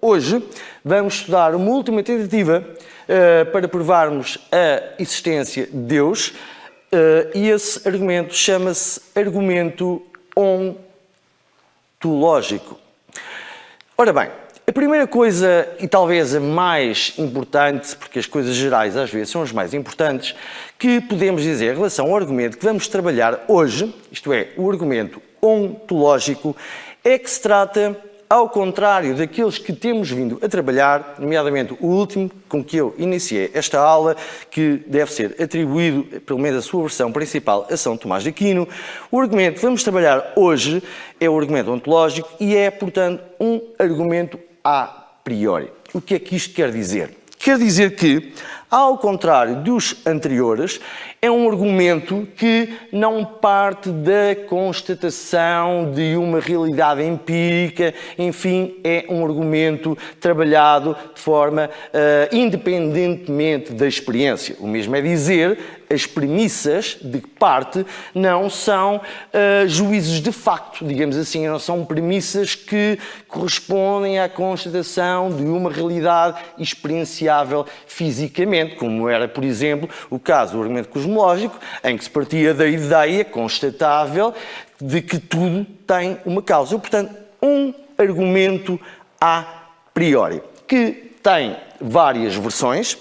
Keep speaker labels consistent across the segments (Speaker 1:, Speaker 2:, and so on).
Speaker 1: Hoje vamos estudar uma última tentativa para provarmos a existência de Deus e esse argumento chama-se argumento ontológico. Ora bem, a primeira coisa, e talvez a mais importante, porque as coisas gerais às vezes são as mais importantes, que podemos dizer em relação ao argumento que vamos trabalhar hoje, isto é, o argumento ontológico, é que se trata, ao contrário daqueles que temos vindo a trabalhar, nomeadamente o último com que eu iniciei esta aula, que deve ser atribuído, pelo menos a sua versão principal, a São Tomás de Aquino, o argumento que vamos trabalhar hoje é o argumento ontológico e é, portanto, um argumento a priori. O que é que isto quer dizer? Quer dizer que, ao contrário dos anteriores, é um argumento que não parte da constatação de uma realidade empírica, enfim, é um argumento trabalhado de forma independentemente da experiência. O mesmo é dizer, as premissas de que parte não são juízos de facto, digamos assim, não são premissas que correspondem à constatação de uma realidade experienciável fisicamente, como era, por exemplo, o caso do argumento cosmológico, em que se partia da ideia constatável de que tudo tem uma causa. Portanto, um argumento a priori, que tem várias versões,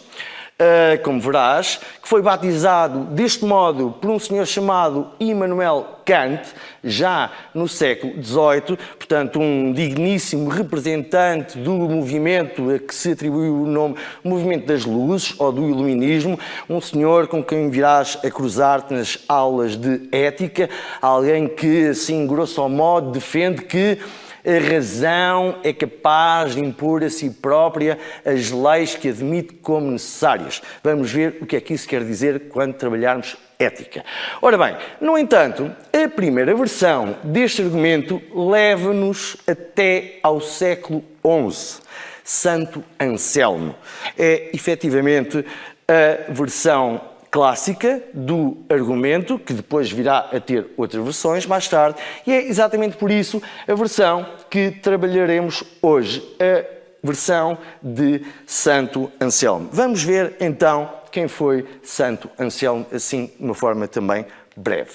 Speaker 1: como verás, que foi batizado deste modo por um senhor chamado Immanuel Kant, já no século XVIII, portanto um digníssimo representante do movimento a que se atribuiu o nome Movimento das Luzes, ou do Iluminismo, um senhor com quem virás a cruzar-te nas aulas de ética, alguém que, assim, grosso modo, defende que a razão é capaz de impor a si própria as leis que admite como necessárias. Vamos ver o que é que isso quer dizer quando trabalharmos ética. Ora bem, no entanto, a primeira versão deste argumento leva-nos até ao século XI. Santo Anselmo é, efetivamente, a versão clássica do argumento, que depois virá a ter outras versões mais tarde, e é exatamente por isso a versão que trabalharemos hoje, a versão de Santo Anselmo. Vamos ver então quem foi Santo Anselmo, assim de uma forma também breve.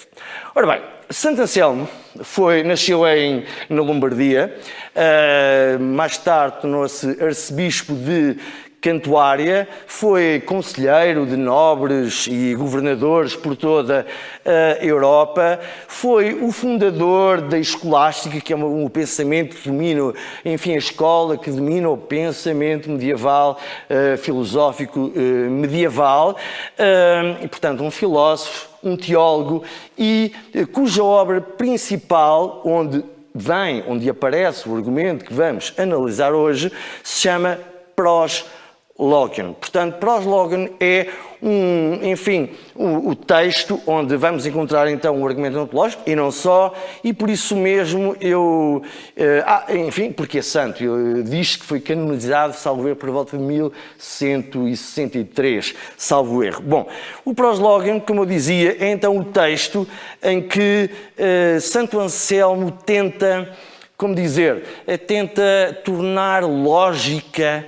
Speaker 1: Ora bem, Santo Anselmo nasceu na Lombardia, mais tarde tornou-se arcebispo de Cantuária, foi conselheiro de nobres e governadores por toda a Europa, foi o fundador da escolástica, que é um pensamento que domina, enfim, a escola que domina o pensamento medieval, filosófico medieval, e, portanto, um filósofo, um teólogo, e cuja obra principal, onde aparece o argumento que vamos analisar hoje, se chama Proslogion. Portanto, Proslogion é o texto onde vamos encontrar então o argumento ontológico e não só, e por isso mesmo porque é santo, diz que foi canonizado, salvo erro, por volta de 1163, salvo erro. Bom, o Proslogion, como eu dizia, é então o texto em que Santo Anselmo tenta tornar lógica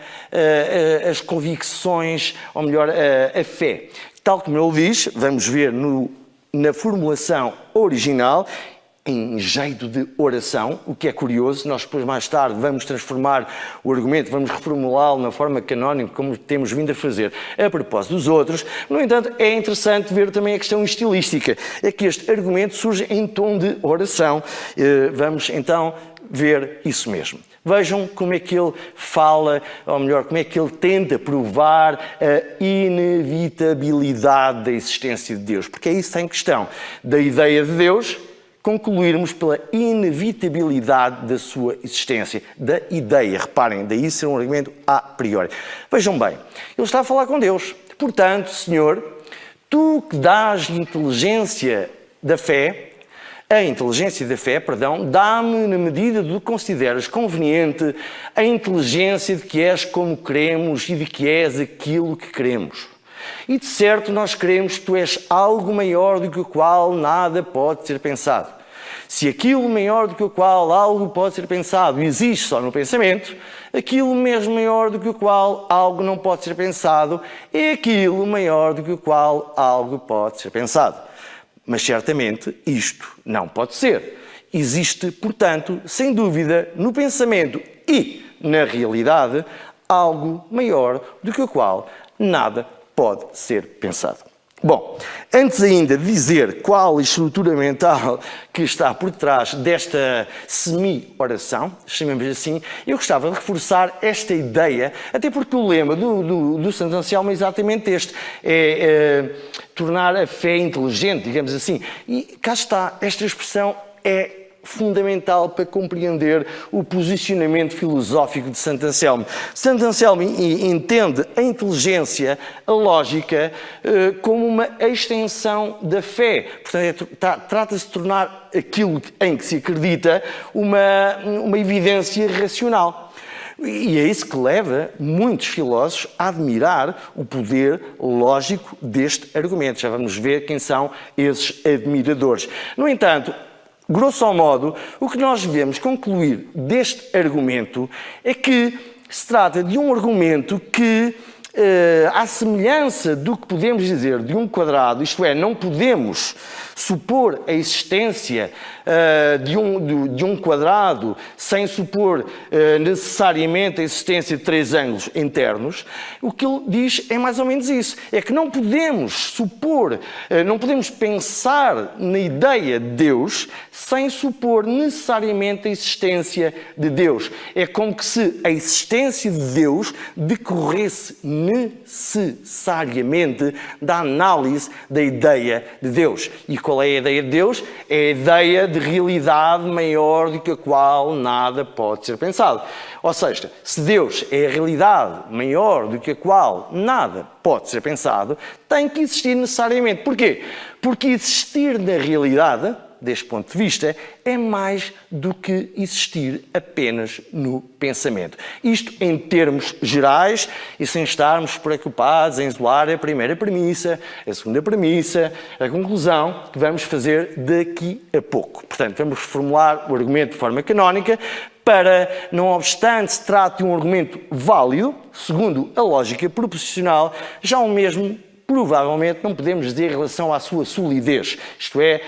Speaker 1: as convicções, ou melhor, a fé. Tal como ele diz, vamos ver na formulação original, em jeito de oração, o que é curioso, nós depois mais tarde vamos transformar o argumento, vamos reformulá-lo na forma canónica, como temos vindo a fazer a propósito dos outros. No entanto, é interessante ver também a questão estilística, é que este argumento surge em tom de oração. Vamos então ver isso mesmo. Vejam como é que ele fala, ou melhor, como é que ele tenta provar a inevitabilidade da existência de Deus, porque é isso que está em questão, da ideia de Deus, concluirmos pela inevitabilidade da sua existência, da ideia. Reparem, daí ser um argumento a priori. Vejam bem, ele está a falar com Deus. Portanto, Senhor, tu que dás a inteligência da fé, dá-me, na medida do que consideras conveniente, a inteligência de que és como queremos e de que és aquilo que queremos. E de certo nós queremos que tu és algo maior do que o qual nada pode ser pensado. Se aquilo maior do que o qual algo pode ser pensado existe só no pensamento, aquilo mesmo maior do que o qual algo não pode ser pensado é aquilo maior do que o qual algo pode ser pensado. Mas certamente isto não pode ser. Existe, portanto, sem dúvida, no pensamento e na realidade, algo maior do que o qual nada pode ser pensado. Bom, antes ainda de dizer qual a estrutura mental que está por trás desta semi-oração, chamemos assim, eu gostava de reforçar esta ideia, até porque o lema do Santo Anselmo é exatamente este, tornar a fé inteligente, digamos assim. E cá está, esta expressão é fundamental para compreender o posicionamento filosófico de Santo Anselmo. Santo Anselmo entende a inteligência, a lógica, como uma extensão da fé. Portanto, trata-se de tornar aquilo em que se acredita uma evidência racional. E é isso que leva muitos filósofos a admirar o poder lógico deste argumento. Já vamos ver quem são esses admiradores. No entanto, grosso modo, o que nós devemos concluir deste argumento é que se trata de um argumento que, à semelhança do que podemos dizer de um quadrado, isto é, não podemos supor a existência de um quadrado sem supor necessariamente a existência de três ângulos internos, o que ele diz é mais ou menos isso. É que não podemos supor, não podemos pensar na ideia de Deus sem supor necessariamente a existência de Deus. É como que se a existência de Deus decorresse necessariamente da análise da ideia de Deus. E qual é a ideia de Deus? É a ideia de realidade maior do que a qual nada pode ser pensado. Ou seja, se Deus é a realidade maior do que a qual nada pode ser pensado, tem que existir necessariamente. Porquê? Porque existir na realidade, deste ponto de vista, é mais do que existir apenas no pensamento. Isto em termos gerais e sem estarmos preocupados em isolar a primeira premissa, a segunda premissa, a conclusão que vamos fazer daqui a pouco. Portanto, vamos reformular o argumento de forma canónica para, não obstante se trate de um argumento válido, segundo a lógica proposicional, já o mesmo provavelmente não podemos dizer em relação à sua solidez. Isto é,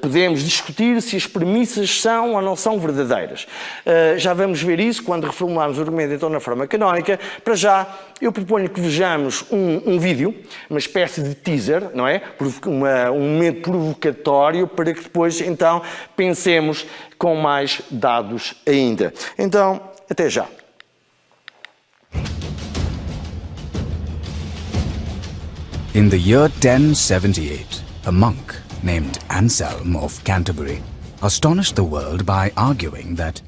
Speaker 1: podemos discutir se as premissas são ou não são verdadeiras. Já vamos ver isso quando reformularmos o argumento então na forma canónica. Para já, eu proponho que vejamos um vídeo, uma espécie de teaser, não é? Um momento provocatório para que depois então pensemos com mais dados ainda. Então, até já.
Speaker 2: In the year 1078, a monk named Anselm of Canterbury astonished the world by arguing that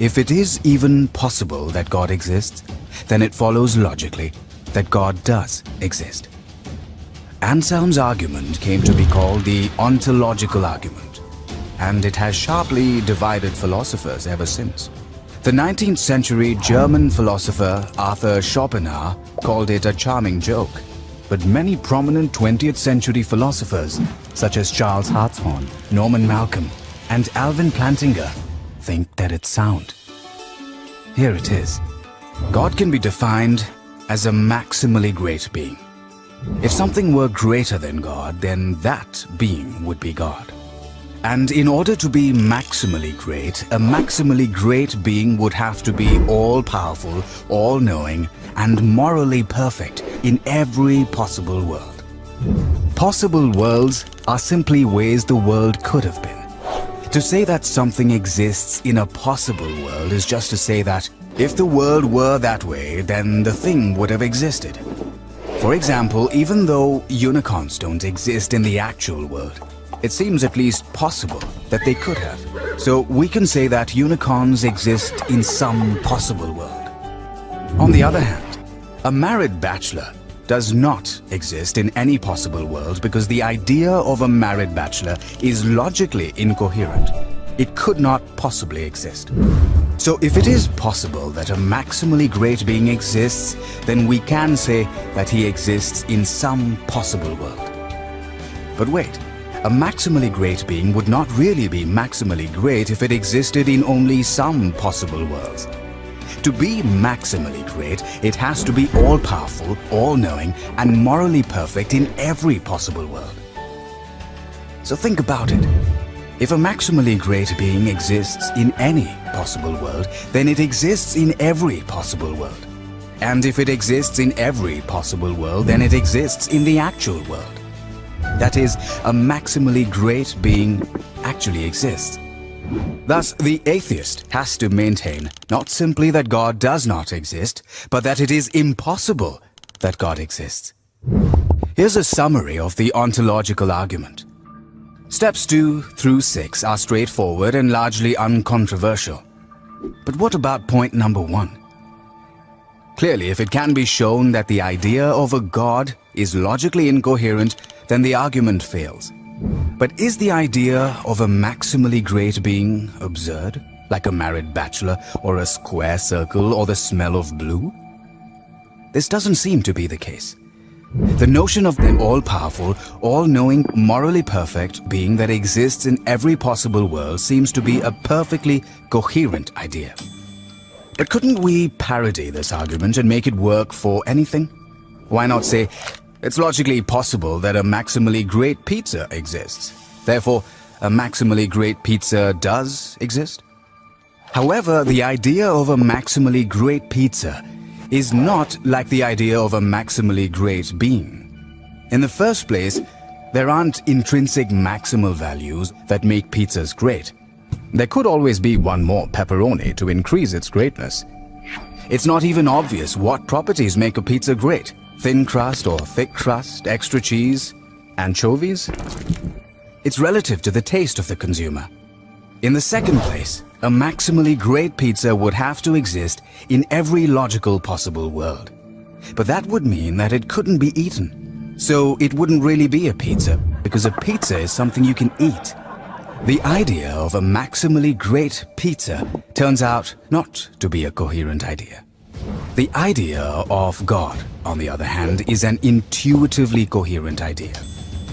Speaker 2: if it is even possible that God exists, then it follows logically that God does exist. Anselm's argument came to be called the ontological argument, and it has sharply divided philosophers ever since. The 19th century German philosopher Arthur Schopenhauer called it a charming joke. But many prominent 20th century philosophers, such as Charles Hartshorne, Norman Malcolm, and Alvin Plantinga, think that it's sound. Here it is. God can be defined as a maximally great being. If something were greater than God, then that being would be God. And in order to be maximally great, a maximally great being would have to be all-powerful, all-knowing, and morally perfect in every possible world. Possible worlds are simply ways the world could have been. To say that something exists in a possible world is just to say that if the world were that way, then the thing would have existed. For example, even though unicorns don't exist in the actual world, it seems at least possible that they could have. So we can say that unicorns exist in some possible world. On the other hand, a married bachelor does not exist in any possible world because the idea of a married bachelor is logically incoherent. It could not possibly exist. So if it is possible that a maximally great being exists, then we can say that he exists in some possible world. But wait, a maximally great being would not really be maximally great if it existed in only some possible worlds. To be maximally great, it has to be all-powerful, all-knowing, and morally perfect in every possible world. So think about it. If a maximally great being exists in any possible world, then it exists in every possible world. And if it exists in every possible world, then it exists in the actual world. That is, a maximally great being actually exists. Thus, the atheist has to maintain not simply that God does not exist, but that it is impossible that God exists. Here's a summary of the ontological argument. Steps 2 through 6 are straightforward and largely uncontroversial. But what about point number 1? Clearly, if it can be shown that the idea of a God is logically incoherent, then the argument fails. But is the idea of a maximally great being absurd, like a married bachelor, or a square circle, or the smell of blue? This doesn't seem to be the case. The notion of an all-powerful, all-knowing, morally perfect being that exists in every possible world seems to be a perfectly coherent idea. But couldn't we parody this argument and make it work for anything? Why not say, it's logically possible that a maximally great pizza exists. Therefore, a maximally great pizza does exist? However, the idea of a maximally great pizza is not like the idea of a maximally great being. In the first place, there aren't intrinsic maximal values that make pizzas great. There could always be one more pepperoni to increase its greatness. It's not even obvious what properties make a pizza great. Thin crust or thick crust, extra cheese, anchovies? It's relative to the taste of the consumer. In the second place, a maximally great pizza would have to exist in every logical possible world. But that would mean that it couldn't be eaten. So it wouldn't really be a pizza, because a pizza is something you can eat. The idea of a maximally great pizza turns out not to be a coherent idea. The idea of God, on the other hand, is an intuitively coherent idea.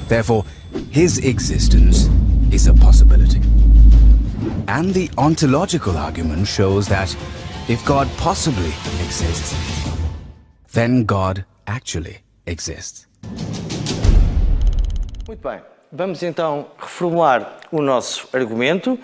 Speaker 2: Therefore, his existence is a possibility. And the ontological argument shows that if God possibly exists, then God actually exists.
Speaker 1: Muito bem. Vamos então reformular o nosso argumento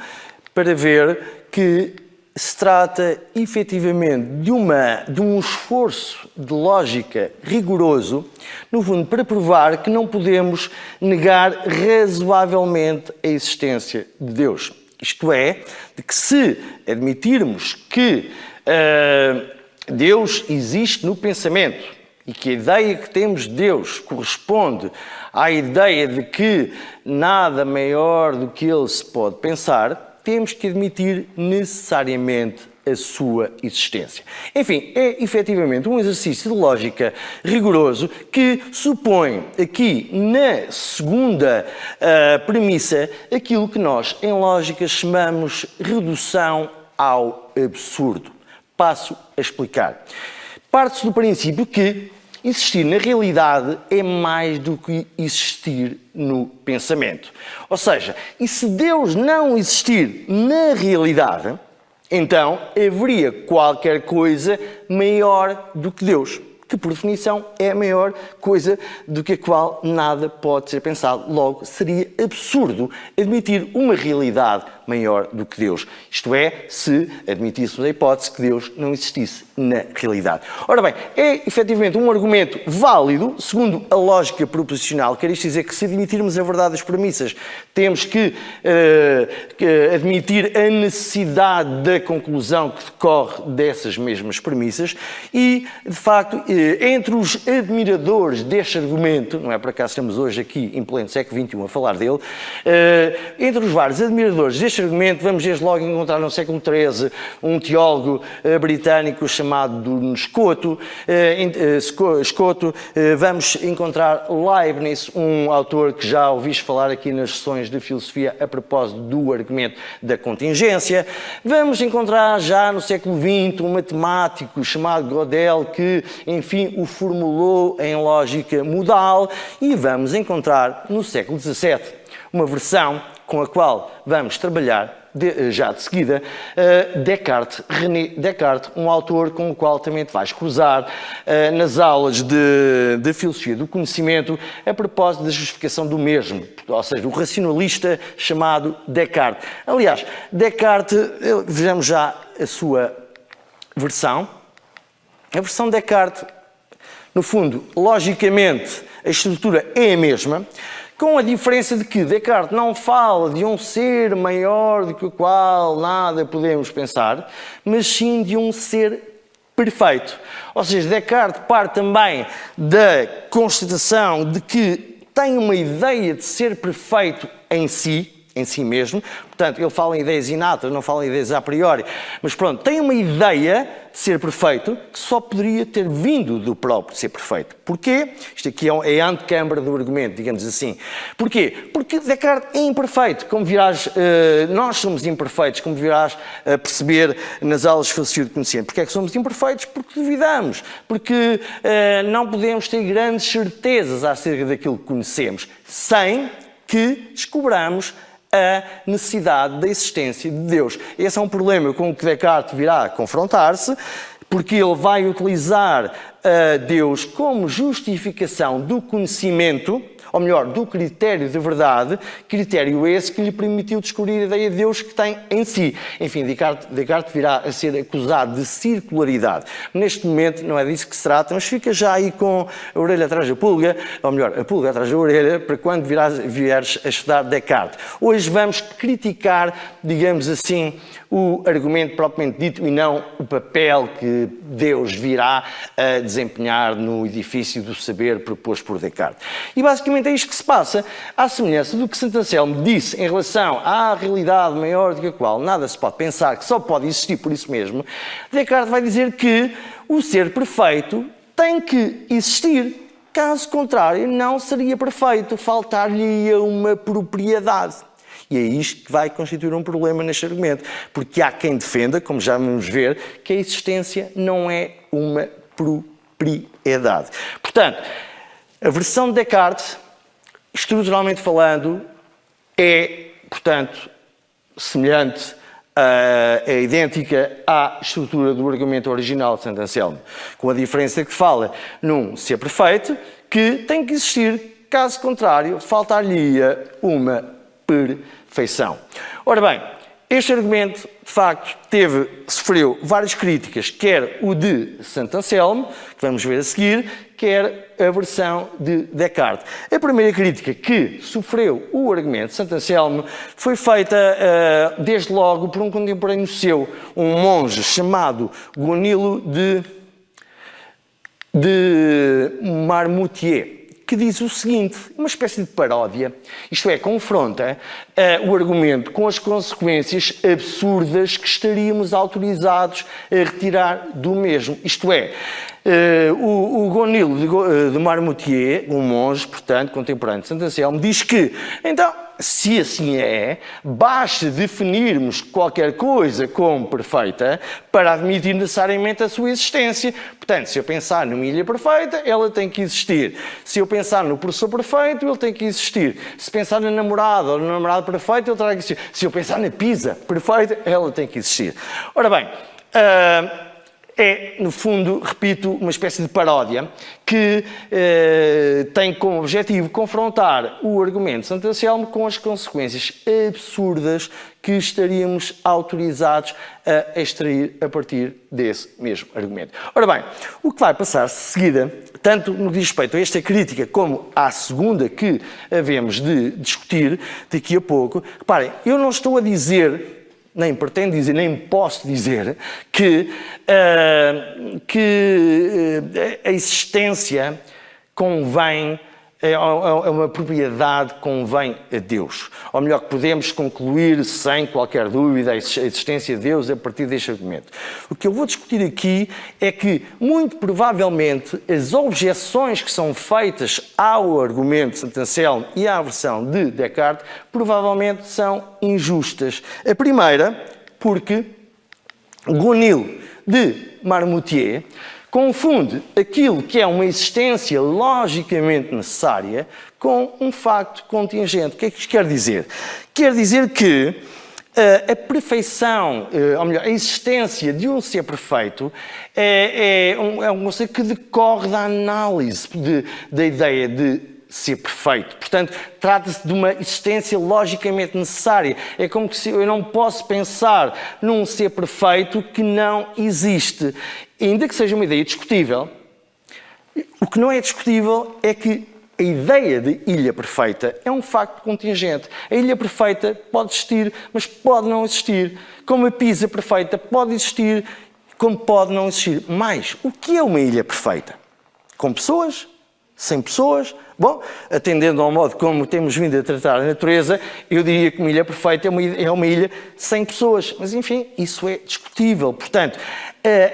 Speaker 1: para ver que se trata efetivamente de um esforço de lógica rigoroso, no fundo, para provar que não podemos negar razoavelmente a existência de Deus. Isto é, de que se admitirmos que Deus existe no pensamento e que a ideia que temos de Deus corresponde à ideia de que nada maior do que Ele se pode pensar, temos que admitir necessariamente a sua existência. Enfim, é efetivamente um exercício de lógica rigoroso que supõe aqui na segunda premissa aquilo que nós em lógica chamamos redução ao absurdo. Passo a explicar. Parte-se do princípio que existir na realidade é mais do que existir no pensamento. Ou seja, e se Deus não existir na realidade, então haveria qualquer coisa maior do que Deus, que por definição é a maior coisa do que a qual nada pode ser pensado. Logo, seria absurdo admitir uma realidade maior do que Deus. Isto é, se admitíssemos a hipótese que Deus não existisse na realidade. Ora bem, é efetivamente um argumento válido, segundo a lógica proposicional. Quer isto dizer que se admitirmos a verdade das premissas, temos que admitir a necessidade da conclusão que decorre dessas mesmas premissas e, de facto, entre os admiradores deste argumento, não é por acaso estamos hoje aqui em pleno século XXI a falar dele, entre os vários admiradores deste argumento, vamos desde logo encontrar no século XIII um teólogo britânico chamado Scoto, vamos encontrar Leibniz, um autor que já ouviste falar aqui nas sessões de filosofia a propósito do argumento da contingência, vamos encontrar já no século XX um matemático chamado Gödel que, enfim, o formulou em lógica modal e vamos encontrar no século XVII uma versão com a qual vamos trabalhar já de seguida, Descartes, René Descartes, um autor com o qual também te vais cruzar nas aulas de filosofia do conhecimento a propósito da justificação do mesmo, ou seja, o racionalista chamado Descartes. Aliás, Descartes, vejamos já a sua versão. A versão de Descartes, no fundo, logicamente, a estrutura é a mesma, com a diferença de que Descartes não fala de um ser maior do que o qual nada podemos pensar, mas sim de um ser perfeito. Ou seja, Descartes parte também da constatação de que tem uma ideia de ser perfeito em si mesmo. Portanto, ele fala em ideias inatas, não fala em ideias a priori. Mas pronto, tem uma ideia de ser perfeito que só poderia ter vindo do próprio ser perfeito. Porquê? Isto aqui é a antecâmara do argumento, digamos assim. Porquê? Porque Descartes é imperfeito, como virás, nós somos imperfeitos, como virás a perceber nas aulas de filosofia do conhecimento. Porquê é que somos imperfeitos? Porque duvidamos, porque não podemos ter grandes certezas acerca daquilo que conhecemos, sem que descobramos a necessidade da existência de Deus. Esse é um problema com o que Descartes virá confrontar-se, porque ele vai utilizar Deus como justificação do conhecimento, ou melhor, do critério de verdade, critério esse que lhe permitiu descobrir a ideia de Deus que tem em si. Enfim, Descartes virá a ser acusado de circularidade. Neste momento não é disso que se trata, mas fica já aí com a orelha atrás da pulga, ou melhor, a pulga atrás da orelha, para quando vieres a estudar Descartes. Hoje vamos criticar, digamos assim, o argumento propriamente dito e não o papel que Deus virá a desempenhar no edifício do saber proposto por Descartes. E basicamente é isto que se passa, à semelhança do que Santo Anselmo disse em relação à realidade maior do que a qual nada se pode pensar, que só pode existir por isso mesmo. Descartes vai dizer que o ser perfeito tem que existir, caso contrário não seria perfeito, faltar-lhe uma propriedade. E é isto que vai constituir um problema neste argumento, porque há quem defenda, como já vamos ver, que a existência não é uma propriedade. Portanto, a versão de Descartes, estruturalmente falando, é, portanto, semelhante, é idêntica à estrutura do argumento original de Santo Anselmo, com a diferença que fala num ser perfeito que tem que existir, caso contrário, faltar-lhe uma perfeição. Ora bem, este argumento, de facto, sofreu várias críticas, quer o de Santo Anselmo, que vamos ver a seguir, quer a versão de Descartes. A primeira crítica que sofreu o argumento de Santo Anselmo foi feita, desde logo, por um contemporâneo seu, um monge chamado Gonilo de Marmoutier, que diz o seguinte, uma espécie de paródia, isto é, confronta o argumento com as consequências absurdas que estaríamos autorizados a retirar do mesmo. Isto é, o Gonilo de Marmoutier, um monge, portanto, contemporâneo de Santo Anselmo, diz que, então, se assim é, basta definirmos qualquer coisa como perfeita para admitir necessariamente a sua existência. Portanto, se eu pensar numa ilha perfeita, ela tem que existir. Se eu pensar no professor perfeito, ele tem que existir. Se pensar na namorada ou no namorado perfeito, ele terá que existir. Se eu pensar na pizza perfeita, ela tem que existir. Ora bem, é, no fundo, repito, uma espécie de paródia que tem como objetivo confrontar o argumento de Santo Anselmo com as consequências absurdas que estaríamos autorizados a extrair a partir desse mesmo argumento. Ora bem, o que vai passar de seguida, tanto no que diz respeito a esta crítica como à segunda que havemos de discutir daqui a pouco, reparem, eu não estou a dizer, nem pretendo dizer, nem posso dizer que a existência convém, é uma propriedade que convém a Deus. Ou melhor, que podemos concluir sem qualquer dúvida a existência de Deus a partir deste argumento. O que eu vou discutir aqui é que, muito provavelmente, as objeções que são feitas ao argumento de Santo Anselmo e à versão de Descartes, provavelmente são injustas. A primeira, porque Gonilo de Marmoutier confunde aquilo que é uma existência logicamente necessária com um facto contingente. O que é que isto quer dizer? Quer dizer que a perfeição, ou melhor, a existência de um ser perfeito é um conceito que decorre da análise da ideia de ser perfeito. Portanto, trata-se de uma existência logicamente necessária. É como que eu não posso pensar num ser perfeito que não existe. Ainda que seja uma ideia discutível, o que não é discutível é que a ideia de ilha perfeita é um facto contingente. A ilha perfeita pode existir, mas pode não existir. Como a Pisa perfeita pode existir, como pode não existir. Mas, o que é uma ilha perfeita? Com pessoas? Sem pessoas? Bom, atendendo ao modo como temos vindo a tratar a natureza, eu diria que uma ilha perfeita é uma ilha sem pessoas. Mas, enfim, isso é discutível. Portanto,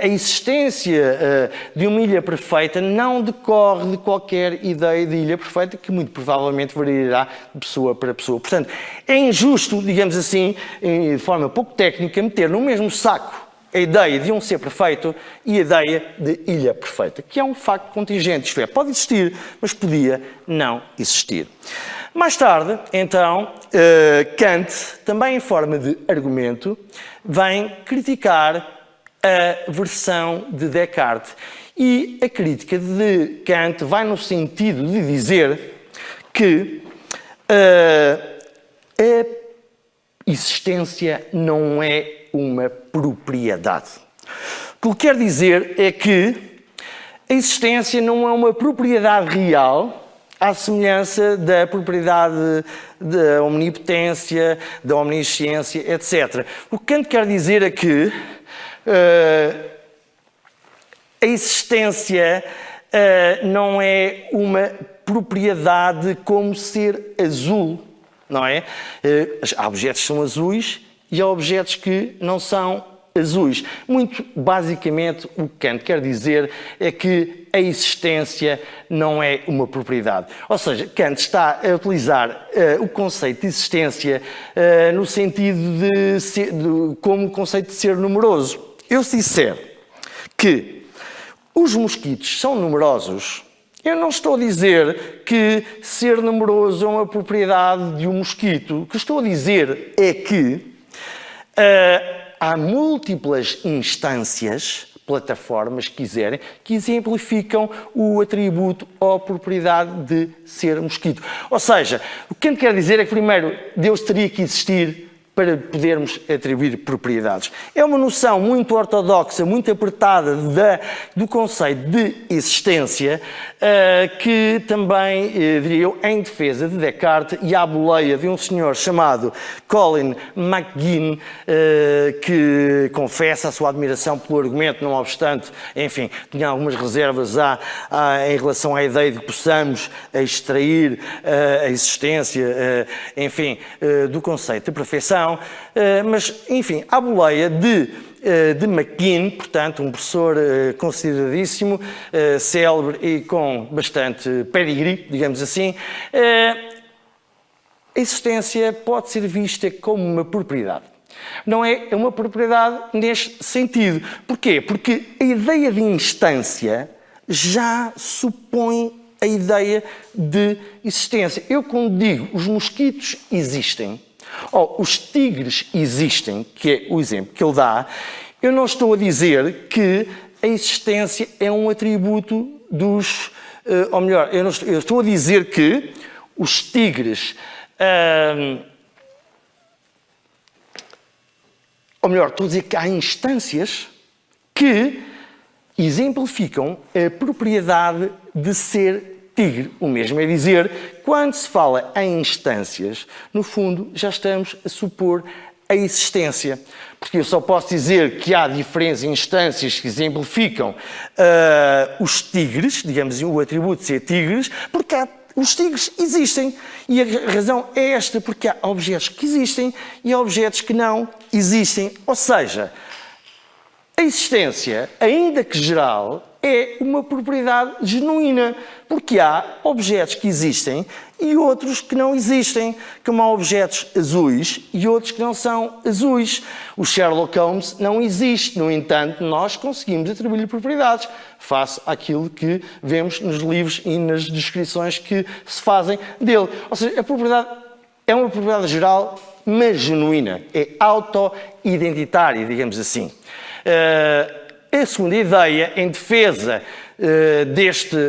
Speaker 1: a existência de uma ilha perfeita não decorre de qualquer ideia de ilha perfeita, que muito provavelmente variará de pessoa para pessoa. Portanto, é injusto, digamos assim, de forma pouco técnica, meter no mesmo saco a ideia de um ser perfeito e a ideia de ilha perfeita, que é um facto contingente, isto é, pode existir, mas podia não existir. Mais tarde, então, Kant, também em forma de argumento, vem criticar a versão de Descartes. E a crítica de Kant vai no sentido de dizer que a existência não é uma propriedade. O que quer dizer é que a existência não é uma propriedade real, à semelhança da propriedade da omnipotência, da omnisciência, etc. O que Kant quer dizer é que a existência não é uma propriedade como ser azul, não é? Há objetos que são azuis e há objetos que não são azuis. Muito basicamente, o que Kant quer dizer é que a existência não é uma propriedade. Ou seja, Kant está a utilizar o conceito de existência no sentido como o conceito de ser numeroso. Eu se disser que os mosquitos são numerosos, eu não estou a dizer que ser numeroso é uma propriedade de um mosquito. O que estou a dizer é que há múltiplas instâncias, plataformas, se quiserem, que exemplificam o atributo ou a propriedade de ser mosquito. Ou seja, o que Kant quer dizer é que primeiro Deus teria que existir para podermos atribuir propriedades. É uma noção muito ortodoxa, muito apertada do conceito de existência, que também, diria eu, em defesa de Descartes e à boleia de um senhor chamado Colin McGinn, que confessa a sua admiração pelo argumento, não obstante, enfim, tinha algumas reservas em relação à ideia de que possamos extrair a existência, enfim, do conceito de perfeição. Mas, enfim, à boleia de McGinn, portanto, um professor consideradíssimo, célebre e com bastante pedigree, digamos assim, a existência pode ser vista como uma propriedade. Não é uma propriedade neste sentido. Porquê? Porque a ideia de instância já supõe a ideia de existência. Eu, quando digo os mosquitos existem, ou os tigres existem, que é o exemplo que ele dá, eu não estou a dizer que a existência é um atributo dos... ou melhor, eu estou a dizer que os tigres... ou melhor, estou a dizer que há instâncias que exemplificam a propriedade de ser tigre. O mesmo é dizer, quando se fala em instâncias, no fundo já estamos a supor a existência. Porque eu só posso dizer que há diferentes instâncias que exemplificam os tigres, digamos assim, o atributo de ser tigres, porque os tigres existem. E a razão é esta, porque há objetos que existem e há objetos que não existem. Ou seja, a existência, ainda que geral, é uma propriedade genuína, porque há objetos que existem e outros que não existem, como há objetos azuis e outros que não são azuis. O Sherlock Holmes não existe, no entanto, nós conseguimos atribuir-lhe propriedades face àquilo que vemos nos livros e nas descrições que se fazem dele. Ou seja, a propriedade é uma propriedade geral, mas genuína, é auto-identitária, digamos assim. A segunda ideia, em defesa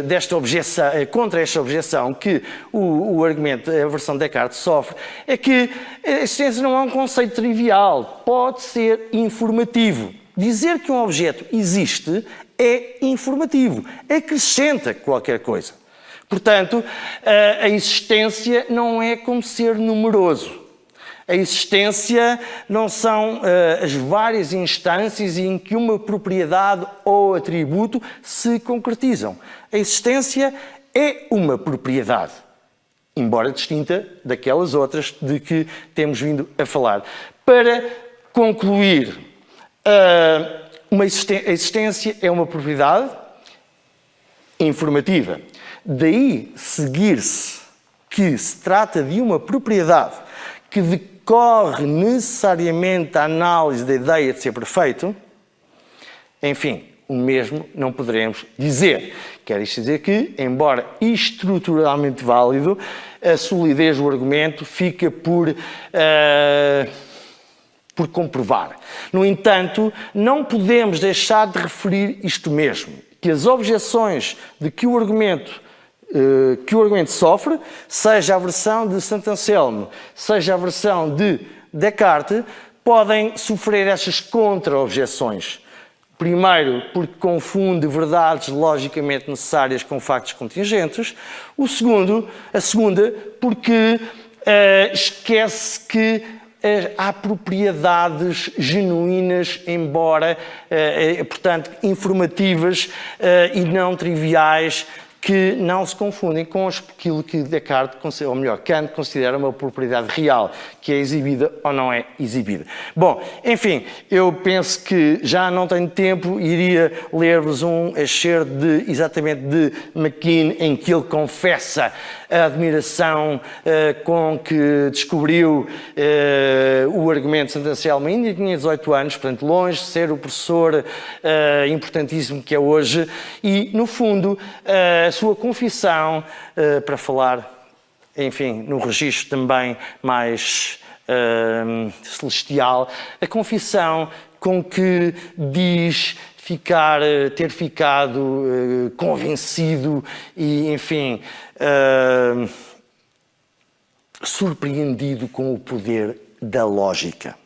Speaker 1: desta objeção, contra esta objeção que o argumento, a versão de Descartes sofre, é que a existência não é um conceito trivial, pode ser informativo. Dizer que um objeto existe é informativo, acrescenta qualquer coisa. Portanto, a existência não é como ser numeroso. A existência não são as várias instâncias em que uma propriedade ou atributo se concretizam. A existência é uma propriedade, embora distinta daquelas outras de que temos vindo a falar. Para concluir, a existência é uma propriedade informativa. Daí seguir-se que se trata de uma propriedade que decorre necessariamente a análise da ideia de ser perfeito, enfim, o mesmo não poderemos dizer. Quer isto dizer que, embora estruturalmente válido, a solidez do argumento fica por comprovar. No entanto, não podemos deixar de referir isto mesmo, que as objeções de que o argumento sofre, seja a versão de Santo Anselmo, seja a versão de Descartes, podem sofrer estas contra-objeções. Primeiro, porque confunde verdades logicamente necessárias com factos contingentes. A segunda, porque esquece que há propriedades genuínas, embora, portanto, informativas e não triviais, que não se confundem com aquilo que Descartes, ou melhor, Kant considera uma propriedade real, que é exibida ou não é exibida. Bom, enfim, eu penso que já não tenho tempo, iria ler-vos um excerto exatamente de McKean, em que ele confessa a admiração com que descobriu o argumento de Santo Anselmo ainda tinha 18 anos, portanto longe de ser o professor importantíssimo que é hoje, e no fundo a sua confissão, para falar, enfim, no registro também mais celestial, a confissão com que diz ter ficado convencido e, enfim, surpreendido com o poder da lógica.